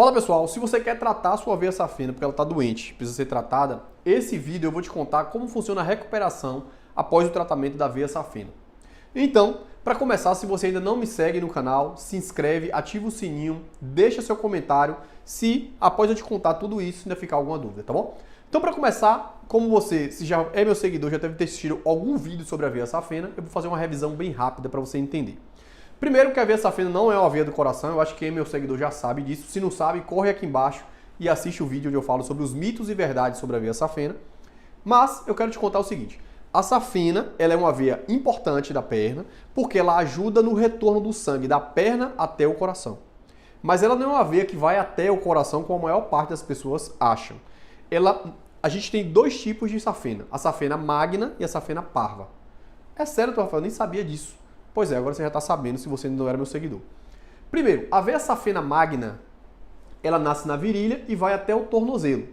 Fala pessoal, se você quer tratar a sua veia safena porque ela está doente, precisa ser tratada, esse vídeo eu vou te contar como funciona a recuperação após o tratamento da veia safena. Então, para começar, se você ainda não me segue no canal, se inscreve, ativa o sininho, deixa seu comentário se após eu te contar tudo isso ainda ficar alguma dúvida, tá bom? Então, para começar, como você, se já é meu seguidor, já deve ter assistido algum vídeo sobre a veia safena, eu vou fazer uma revisão bem rápida para você entender. Primeiro que a veia safena não é uma veia do coração, eu acho que quem é meu seguidor já sabe disso. Se não sabe, corre aqui embaixo e assiste o vídeo onde eu falo sobre os mitos e verdades sobre a veia safena. Mas eu quero te contar o seguinte, a safena ela é uma veia importante da perna porque ela ajuda no retorno do sangue da perna até o coração. Mas ela não é uma veia que vai até o coração como a maior parte das pessoas acham. A gente tem dois tipos de safena, a safena magna e a safena parva. É sério, Rafael, eu nem sabia disso. Pois é, agora você já está sabendo se você não era meu seguidor. Primeiro, a veia safena magna, ela nasce na virilha e vai até o tornozelo.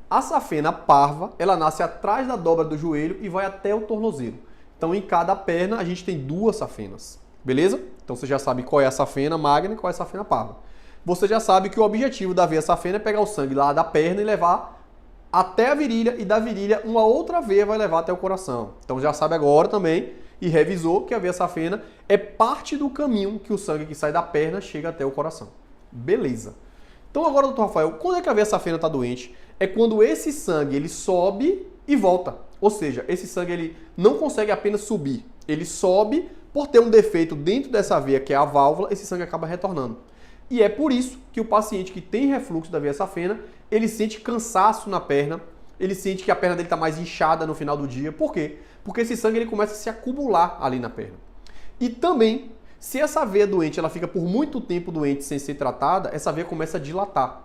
A safena parva, ela nasce atrás da dobra do joelho e vai até o tornozelo. Então, em cada perna, a gente tem duas safenas. Beleza? Então, você já sabe qual é a safena magna e qual é a safena parva. Você já sabe que o objetivo da veia safena é pegar o sangue lá da perna e levar até a virilha e da virilha uma outra veia vai levar até o coração. Então, já sabe agora também e revisou que a veia safena é parte do caminho que o sangue que sai da perna chega até o coração. Beleza. Então agora, doutor Rafael, quando é que a veia safena está doente? É quando esse sangue ele sobe e volta. Ou seja, esse sangue ele não consegue apenas subir, ele sobe por ter um defeito dentro dessa veia que é a válvula, esse sangue acaba retornando. E é por isso que o paciente que tem refluxo da veia safena, ele sente cansaço na perna, ele sente que a perna dele está mais inchada no final do dia. Por quê? Porque esse sangue ele começa a se acumular ali na perna. E também, se essa veia doente ela fica por muito tempo doente sem ser tratada, essa veia começa a dilatar.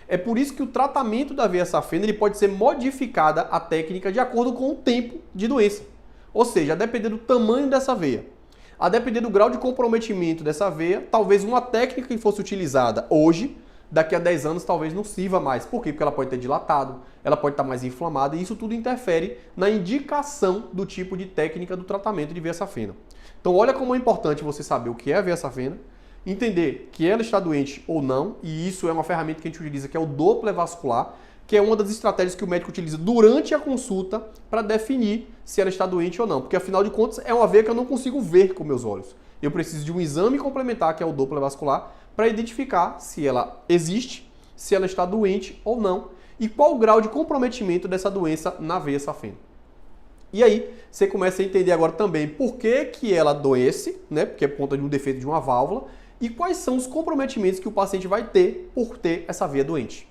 É por isso que o tratamento da veia safena ele pode ser modificada a técnica de acordo com o tempo de doença. Ou seja, a depender do tamanho dessa veia, a depender do grau de comprometimento dessa veia, talvez uma técnica que fosse utilizada hoje, daqui a 10 anos talvez não sirva mais. Por quê? Porque ela pode ter dilatado, ela pode estar mais inflamada e isso tudo interfere na indicação do tipo de técnica do tratamento de veia safena. Então olha como é importante você saber o que é a veia safena, entender que ela está doente ou não, e isso é uma ferramenta que a gente utiliza que é o Doppler vascular, que é uma das estratégias que o médico utiliza durante a consulta para definir se ela está doente ou não. Porque afinal de contas é uma veia que eu não consigo ver com meus olhos. Eu preciso de um exame complementar, que é o Doppler vascular, para identificar se ela existe, se ela está doente ou não e qual o grau de comprometimento dessa doença na veia safena. E aí você começa a entender agora também por que ela adoece, né? Porque é por conta de um defeito de uma válvula e quais são os comprometimentos que o paciente vai ter por ter essa veia doente.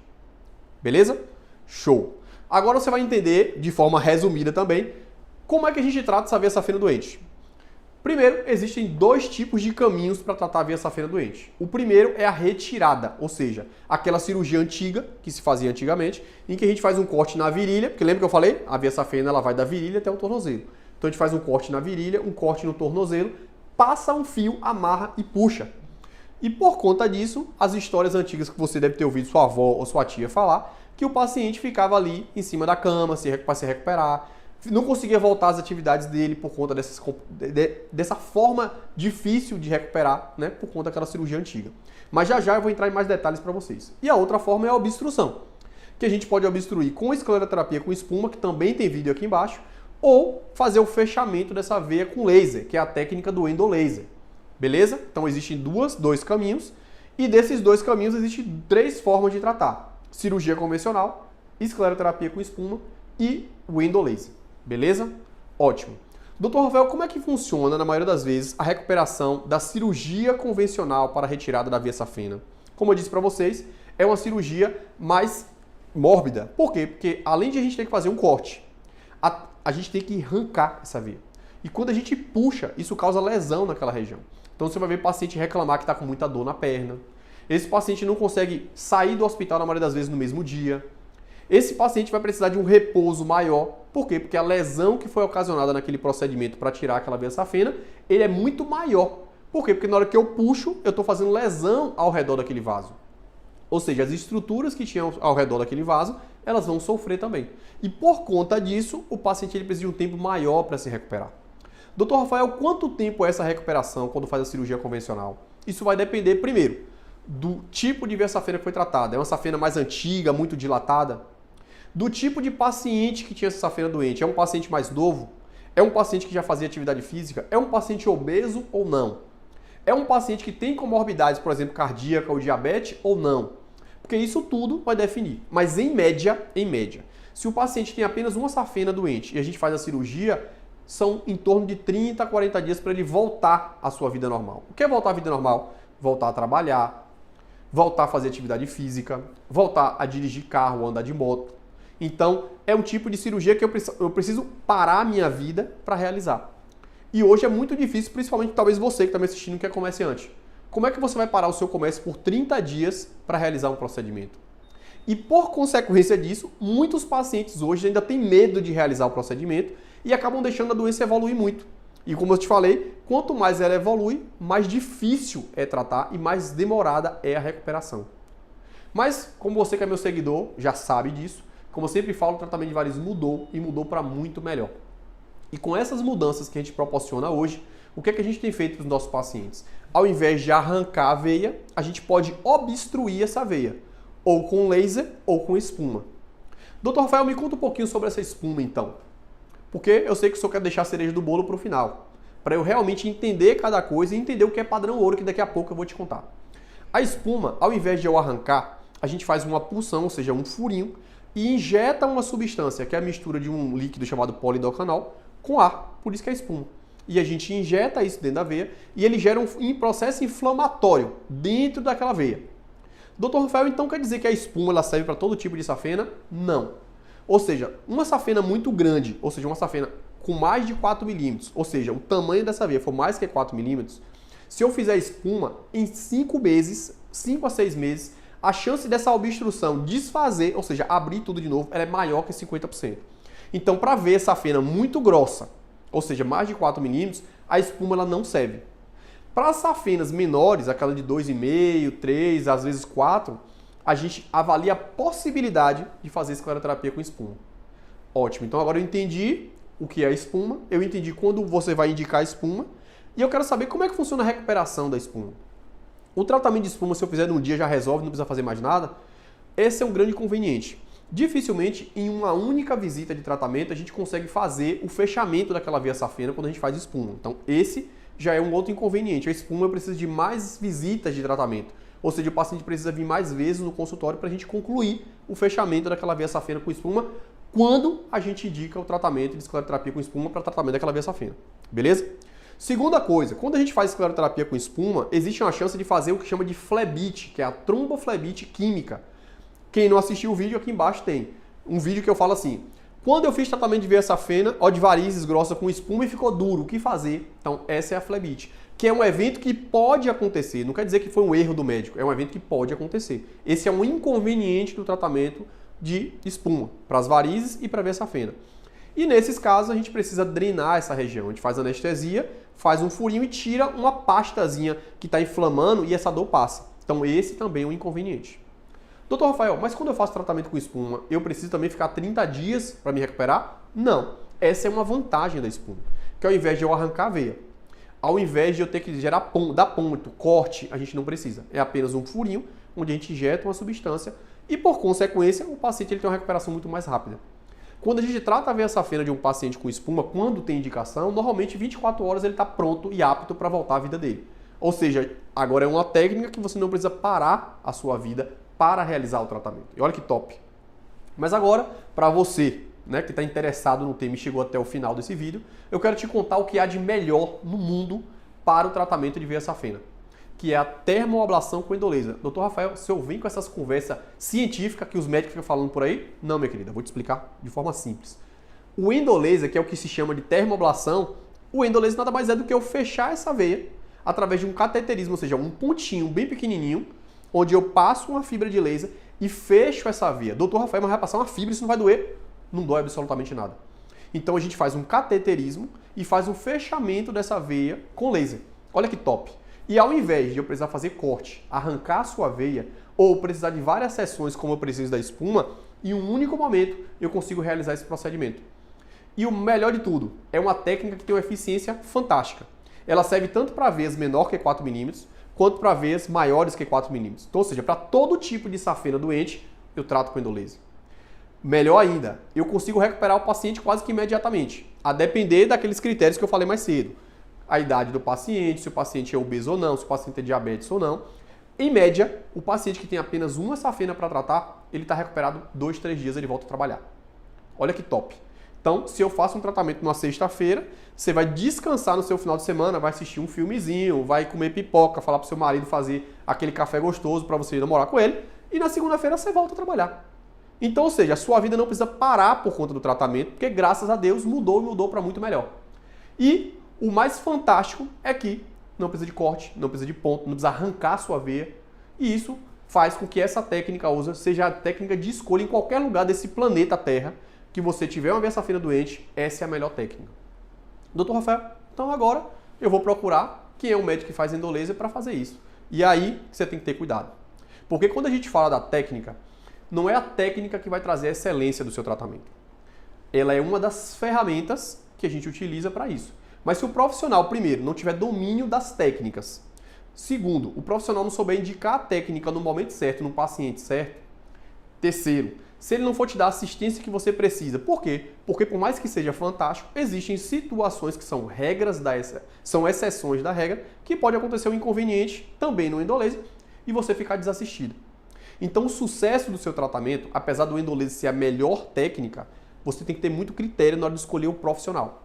Beleza? Show! Agora você vai entender de forma resumida também como é que a gente trata essa veia safena doente. Primeiro, existem dois tipos de caminhos para tratar a veia safena doente. O primeiro é a retirada, ou seja, aquela cirurgia antiga, que se fazia antigamente, em que a gente faz um corte na virilha, porque lembra que eu falei? A veia safena ela vai da virilha até o tornozelo. Então a gente faz um corte na virilha, um corte no tornozelo, passa um fio, amarra e puxa. E por conta disso, as histórias antigas que você deve ter ouvido sua avó ou sua tia falar, que o paciente ficava ali em cima da cama para se recuperar, não conseguia voltar às atividades dele por conta dessa forma difícil de recuperar, né, por conta daquela cirurgia antiga. Mas já eu vou entrar em mais detalhes para vocês. E a outra forma é a obstrução, que a gente pode obstruir com escleroterapia com espuma, que também tem vídeo aqui embaixo, ou fazer o fechamento dessa veia com laser, que é a técnica do endolaser. Beleza? Então existem dois caminhos, e desses dois caminhos existem 3 formas de tratar: cirurgia convencional, escleroterapia com espuma e o endolaser. Beleza? Ótimo. Doutor Rafael, como é que funciona, na maioria das vezes, a recuperação da cirurgia convencional para a retirada da veia safena? Como eu disse para vocês, é uma cirurgia mais mórbida. Por quê? Porque além de a gente ter que fazer um corte, a gente tem que arrancar essa veia. E quando a gente puxa, isso causa lesão naquela região. Então você vai ver paciente reclamar que está com muita dor na perna. Esse paciente não consegue sair do hospital, na maioria das vezes, no mesmo dia. Esse paciente vai precisar de um repouso maior. Por quê? Porque a lesão que foi ocasionada naquele procedimento para tirar aquela veia safena, ele é muito maior. Por quê? Porque na hora que eu puxo, eu estou fazendo lesão ao redor daquele vaso. Ou seja, as estruturas que tinham ao redor daquele vaso, elas vão sofrer também. E por conta disso, o paciente ele precisa de um tempo maior para se recuperar. Doutor Rafael, quanto tempo é essa recuperação quando faz a cirurgia convencional? Isso vai depender, primeiro, do tipo de veia safena que foi tratada. É uma safena mais antiga, muito dilatada? Do tipo de paciente que tinha essa safena doente. É um paciente mais novo? É um paciente que já fazia atividade física? É um paciente obeso ou não? É um paciente que tem comorbidades, por exemplo, cardíaca ou diabetes ou não? Porque isso tudo vai definir. Mas em média, se o paciente tem apenas uma safena doente e a gente faz a cirurgia, são em torno de 30 a 40 dias para ele voltar à sua vida normal. O que é voltar à vida normal? Voltar a trabalhar, voltar a fazer atividade física, voltar a dirigir carro ou andar de moto. Então, é um tipo de cirurgia que eu preciso parar a minha vida para realizar. E hoje é muito difícil, principalmente talvez você que está me assistindo que é comerciante. Como é que você vai parar o seu comércio por 30 dias para realizar um procedimento? E por consequência disso, muitos pacientes hoje ainda têm medo de realizar o procedimento e acabam deixando a doença evoluir muito. E como eu te falei, quanto mais ela evolui, mais difícil é tratar e mais demorada é a recuperação. Mas, como você que é meu seguidor já sabe disso, como eu sempre falo, o tratamento de varizes mudou e mudou para muito melhor. E com essas mudanças que a gente proporciona hoje, o que é que a gente tem feito para os nossos pacientes? Ao invés de arrancar a veia, a gente pode obstruir essa veia, ou com laser ou com espuma. Dr. Rafael, me conta um pouquinho sobre essa espuma então. Porque eu sei que o senhor quer deixar a cereja do bolo para o final, para eu realmente entender cada coisa e entender o que é padrão ouro, que daqui a pouco eu vou te contar. A espuma, ao invés de eu arrancar, a gente faz uma punção, ou seja, um furinho, e injeta uma substância, que é a mistura de um líquido chamado polidocanol, com ar, por isso que é espuma. E a gente injeta isso dentro da veia e ele gera um processo inflamatório dentro daquela veia. Dr. Rafael, então quer dizer que a espuma ela serve para todo tipo de safena? Não. Ou seja, uma safena muito grande, ou seja, uma safena com mais de 4 milímetros, ou seja, o tamanho dessa veia for mais que 4 milímetros, se eu fizer espuma, em 5 meses, 5 a 6 meses, a chance dessa obstrução desfazer, ou seja, abrir tudo de novo, ela é maior que 50%. Então, para ver essa safena muito grossa, ou seja, mais de 4 milímetros, a espuma ela não serve. Para as safenas menores, aquela de 2,5, 3, às vezes 4, a gente avalia a possibilidade de fazer escleroterapia com espuma. Ótimo, então agora eu entendi o que é a espuma, eu entendi quando você vai indicar a espuma, e eu quero saber como é que funciona a recuperação da espuma. O tratamento de espuma, se eu fizer num dia, já resolve, não precisa fazer mais nada. Esse é um grande inconveniente. Dificilmente, em uma única visita de tratamento, a gente consegue fazer o fechamento daquela veia safena quando a gente faz espuma. Então, esse já é um outro inconveniente. A espuma eu preciso de mais visitas de tratamento. Ou seja, o paciente precisa vir mais vezes no consultório para a gente concluir o fechamento daquela veia safena com espuma quando a gente indica o tratamento de escleroterapia com espuma para tratamento daquela veia safena. Beleza? Segunda coisa, quando a gente faz escleroterapia com espuma, existe uma chance de fazer o que chama de flebite, que é a tromboflebite química. Quem não assistiu o vídeo, aqui embaixo tem um vídeo que eu falo assim: quando eu fiz tratamento de veia safena, ó, de varizes grossa com espuma e ficou duro, o que fazer? Então, essa é a flebite, que é um evento que pode acontecer, não quer dizer que foi um erro do médico, é um evento que pode acontecer. Esse é um inconveniente do tratamento de espuma, para as varizes e para a veia safena. E nesses casos, a gente precisa drenar essa região, a gente faz anestesia, faz um furinho e tira uma pastazinha que está inflamando e essa dor passa. Então, esse também é um inconveniente. Doutor Rafael, mas quando eu faço tratamento com espuma, eu preciso também ficar 30 dias para me recuperar? Não. Essa é uma vantagem da espuma. Que ao invés de eu arrancar a veia, ao invés de eu ter que dar ponto, corte, a gente não precisa. É apenas um furinho, onde a gente injeta uma substância e, por consequência, o paciente ele tem uma recuperação muito mais rápida. Quando a gente trata a veia safena de um paciente com espuma, quando tem indicação, normalmente 24 horas ele está pronto e apto para voltar à vida dele. Ou seja, agora é uma técnica que você não precisa parar a sua vida para realizar o tratamento. E olha que top! Mas agora, para você, né, que está interessado no tema e chegou até o final desse vídeo, eu quero te contar o que há de melhor no mundo para o tratamento de veia safena, que é a termoablação com endolaser. Doutor Rafael, se eu vim com essas conversas científicas que os médicos ficam falando por aí, não, minha querida, vou te explicar de forma simples. O endolaser, que é o que se chama de termoablação, o endolaser nada mais é do que eu fechar essa veia através de um cateterismo, ou seja, um pontinho bem pequenininho, onde eu passo uma fibra de laser e fecho essa veia. Doutor Rafael, mas vai passar uma fibra, isso não vai doer? Não dói absolutamente nada. Então a gente faz um cateterismo e faz um fechamento dessa veia com laser. Olha que top! E ao invés de eu precisar fazer corte, arrancar a sua veia, ou precisar de várias sessões como eu preciso da espuma, em um único momento eu consigo realizar esse procedimento. E o melhor de tudo, é uma técnica que tem uma eficiência fantástica. Ela serve tanto para veias menor que 4 milímetros, quanto para veias maiores que 4 milímetros. Então, ou seja, para todo tipo de safena doente, eu trato com endolase. Melhor ainda, eu consigo recuperar o paciente quase que imediatamente, a depender daqueles critérios que eu falei mais cedo. A idade do paciente, se o paciente é obeso ou não, se o paciente é diabetes ou não. Em média, o paciente que tem apenas uma safena para tratar, ele está recuperado 2, 3 dias, ele volta a trabalhar. Olha que top. Então, se eu faço um tratamento numa sexta-feira, você vai descansar no seu final de semana, vai assistir um filmezinho, vai comer pipoca, falar pro seu marido fazer aquele café gostoso para você namorar com ele, e na segunda-feira você volta a trabalhar. Então, ou seja, a sua vida não precisa parar por conta do tratamento, porque graças a Deus mudou para muito melhor. E o mais fantástico é que não precisa de corte, não precisa de ponto, não precisa arrancar a sua veia, e isso faz com que essa técnica seja a técnica de escolha em qualquer lugar desse planeta Terra, que você tiver uma veia safena doente, essa é a melhor técnica. Doutor Rafael, então agora eu vou procurar quem é o médico que faz endolaser para fazer isso. E aí você tem que ter cuidado. Porque quando a gente fala da técnica, não é a técnica que vai trazer a excelência do seu tratamento. Ela é uma das ferramentas que a gente utiliza para isso. Mas se o profissional, primeiro, não tiver domínio das técnicas, segundo, o profissional não souber indicar a técnica no momento certo, no paciente certo, terceiro, se ele não for te dar a assistência que você precisa. Por quê? Porque por mais que seja fantástico, existem situações que são são exceções da regra, que pode acontecer um inconveniente também no endolaser e você ficar desassistido. Então o sucesso do seu tratamento, apesar do endolaser ser a melhor técnica, você tem que ter muito critério na hora de escolher o profissional.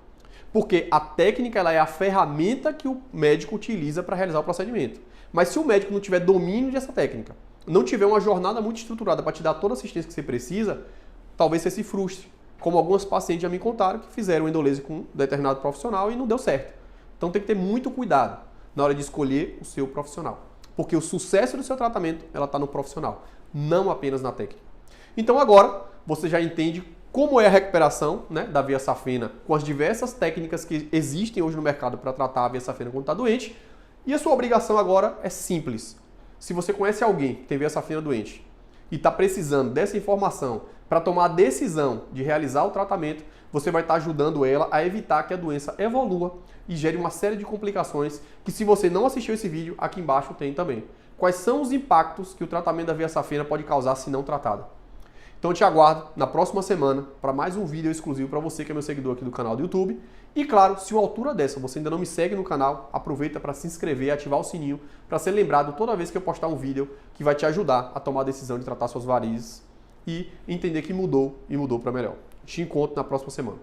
Porque a técnica ela é a ferramenta que o médico utiliza para realizar o procedimento. Mas se o médico não tiver domínio dessa técnica, não tiver uma jornada muito estruturada para te dar toda a assistência que você precisa, talvez você se frustre. Como alguns pacientes já me contaram que fizeram endolaser com um determinado profissional e não deu certo. Então tem que ter muito cuidado na hora de escolher o seu profissional. Porque o sucesso do seu tratamento ela está no profissional, não apenas na técnica. Então agora você já entende como é a recuperação, né, da veia safena com as diversas técnicas que existem hoje no mercado para tratar a veia safena quando está doente. E a sua obrigação agora é simples. Se você conhece alguém que tem veia safena doente e está precisando dessa informação para tomar a decisão de realizar o tratamento, você vai estar ajudando ela a evitar que a doença evolua e gere uma série de complicações que, se você não assistiu esse vídeo, aqui embaixo tem também. Quais são os impactos que o tratamento da veia safena pode causar se não tratada? Então eu te aguardo na próxima semana para mais um vídeo exclusivo para você que é meu seguidor aqui do canal do YouTube. E claro, se uma altura dessa você ainda não me segue no canal, aproveita para se inscrever e ativar o sininho para ser lembrado toda vez que eu postar um vídeo que vai te ajudar a tomar a decisão de tratar suas varizes e entender que mudou e mudou para melhor. Te encontro na próxima semana.